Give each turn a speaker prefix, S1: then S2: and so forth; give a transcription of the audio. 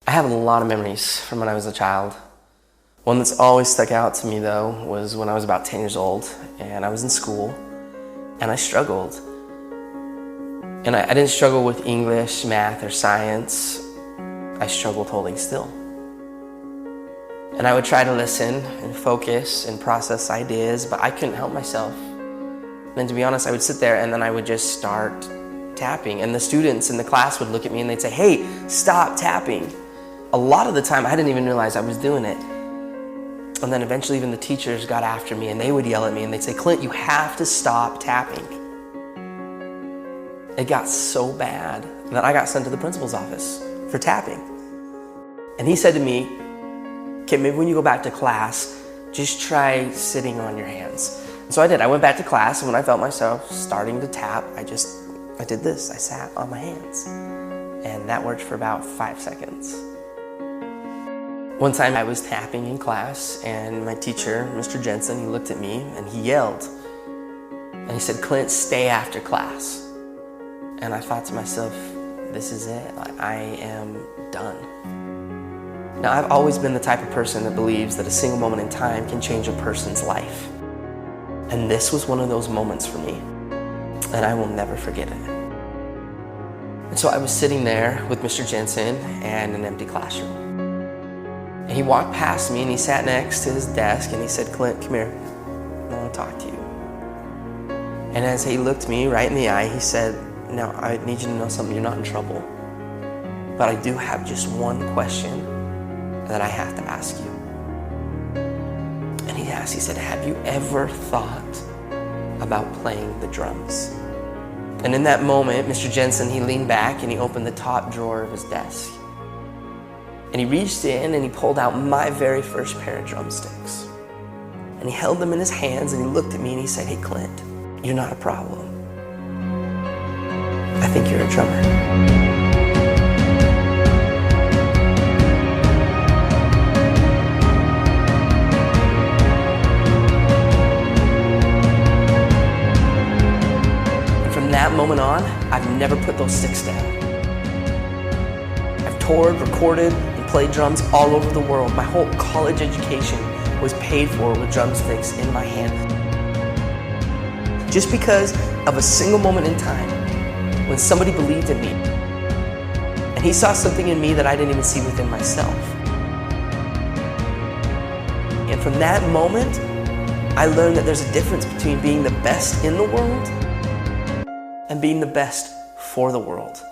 S1: I have a lot of memories from when I was a child. One that's always stuck out to me though was when I was about 10 years old and I was in school and I struggled. And I didn't struggle with English, math, or science. I struggled holding still. And I would try to listen and focus and process ideas, but I couldn't help myself. And to be honest, I would sit there and then I would just start tapping. And the students in the class would look at me and they'd say, "Hey, stop tapping." A lot of the time, I didn't even realize I was doing it. And then eventually even the teachers got after me and they would yell at me and they'd say, "Clint, you have to stop tapping." It got so bad that I got sent to the principal's office for tapping. And he said to me, "Okay, maybe when you go back to class, just try sitting on your hands." And so I did. I went back to class, and when I felt myself starting to tap, I did this. I sat on my hands. And that worked for about 5 seconds. One time I was tapping in class, and my teacher, Mr. Jensen, he looked at me and he yelled. And he said, "Clint, stay after class." And I thought to myself, this is it. I am done. Now, I've always been the type of person that believes that a single moment in time can change a person's life. And this was one of those moments for me. And I will never forget it. And so I was sitting there with Mr. Jensen and an empty classroom. And he walked past me and he sat next to his desk and he said, "Clint, come here. I want to talk to you." And as he looked me right in the eye, he said, "Now, I need you to know something. You're not in trouble. But I do have just one question that I have to ask you." And he asked, he said, "Have you ever thought about playing the drums?" And in that moment, Mr. Jensen, he leaned back and he opened the top drawer of his desk. And he reached in and he pulled out my very first pair of drumsticks. And he held them in his hands and he looked at me and he said, "Hey, Clint, you're not a problem. I think you're a drummer." From that moment on, I've never put those sticks down. I've toured, recorded, and played drums all over the world. My whole college education was paid for with drumsticks in my hand. Just because of a single moment in time when somebody believed in me and he saw something in me that I didn't even see within myself. And from that moment, I learned that there's a difference between being the best in the world and being the best for the world.